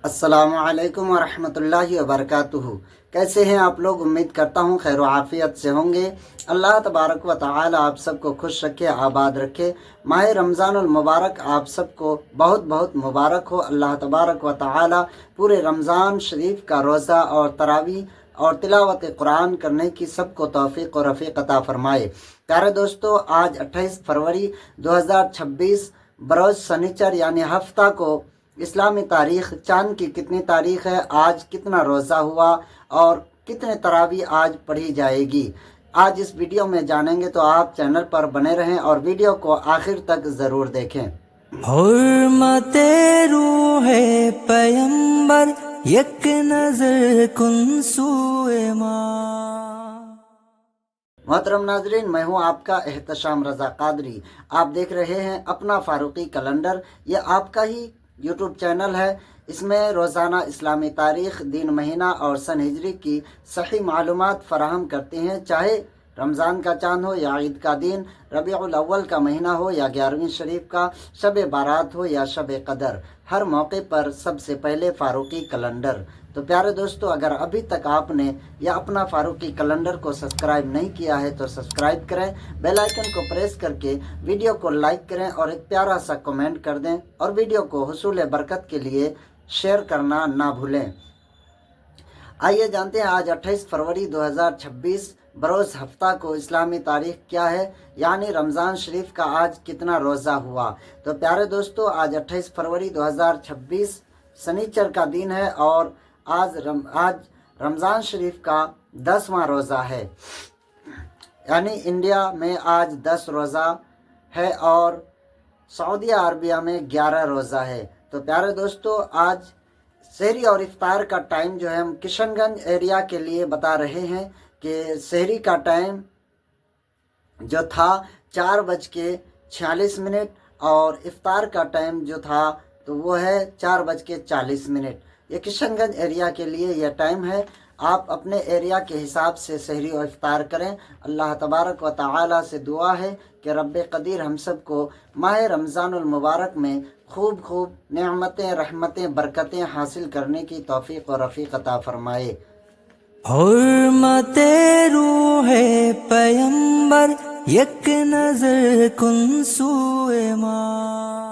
अस्सलामु अलैकुम वरहमतुल्लाहि वबरकातुहू। कैसे हैं आप लोग? उम्मीद करता हूँ खैर आफियत से होंगे। अल्लाह तबारक व तआला आप सबको खुश रखे, आबाद रखे। माह रमज़ानुल मुबारक आप सबको बहुत बहुत मुबारक हो। अल्लाह तबारक व तआला पूरे रमज़ान शरीफ का रोज़ा और तरावी और तिलावत कुरान करने की सबको तौफीक और रफ़ीक अता फरमाए। प्यारे दोस्तों, आज 28 फरवरी 2026 बरोज़ शनिचर यानी हफ्ता को इस्लामी तारीख़ चांद की कितनी तारीख़ है, आज कितना रोज़ा हुआ और कितने तरावी आज पढ़ी जाएगी, आज इस वीडियो में जानेंगे। तो आप चैनल पर बने रहें और वीडियो को आखिर तक ज़रूर देखें। हुर्मते रूहे पैगंबर एक नजर कुन सूए माँ। मोहतरम नाजरीन, मैं हूँ आपका एहतशाम रज़ा कादरी। आप देख रहे हैं अपना फारूकी कैलेंडर। ये आपका ही यूट्यूब चैनल है। इसमें रोज़ाना इस्लामी तारीख़, दिन, महीना और सन हिजरी की सही मालूमात फ़राहम करते हैं। चाहे रमज़ान का चाँद हो या ईद का दिन, रबीउल अव्वल का महीना हो या 11वीं शरीफ का, शब बारात हो या शब कदर, हर मौके पर सबसे पहले फारूकी कैलेंडर। तो प्यारे दोस्तों, अगर अभी तक आपने या अपना फारूकी कैलेंडर को सब्सक्राइब नहीं किया है तो सब्सक्राइब करें, बेल आइकन को प्रेस करके वीडियो को लाइक करें और एक प्यारा सा कमेंट कर दें और वीडियो को हुसूल बरकत के लिए शेयर करना ना भूलें। आइए जानते हैं आज 28 फरवरी 2026 बरोज़ हफ्ता को इस्लामी तारीख़ क्या है, यानी रमज़ान शरीफ का आज कितना रोज़ा हुआ। तो प्यारे दोस्तों, आज 28 फरवरी 2026 शनिचर का दिन है और आज रमज़ान शरीफ का 10वां रोज़ा है। यानी इंडिया में आज 10 रोज़ा है और सऊदी अरबिया में 11 रोज़ा है। तो प्यारे दोस्तों, आज सहरी और इफ्तार का टाइम जो है हम किशनगंज एरिया के लिए बता रहे हैं कि सहरी का टाइम जो था 4:46 और इफ्तार का टाइम जो था तो वो है 4:40। ये किशनगंज एरिया के लिए यह टाइम है। आप अपने एरिया के हिसाब से सहरी और इफ्तार करें। अल्लाह तबारक व तआला से दुआ है कि रब्बे कदीर हम सब को माह रमज़ानुल मुबारक में खूब खूब नेमतें, रहमतें, बरकतें हासिल करने की तौफीक और रफ़ीक अता फरमाए। हुर्मते रूहे पैगंबर एक नजर कुन सूए माँ।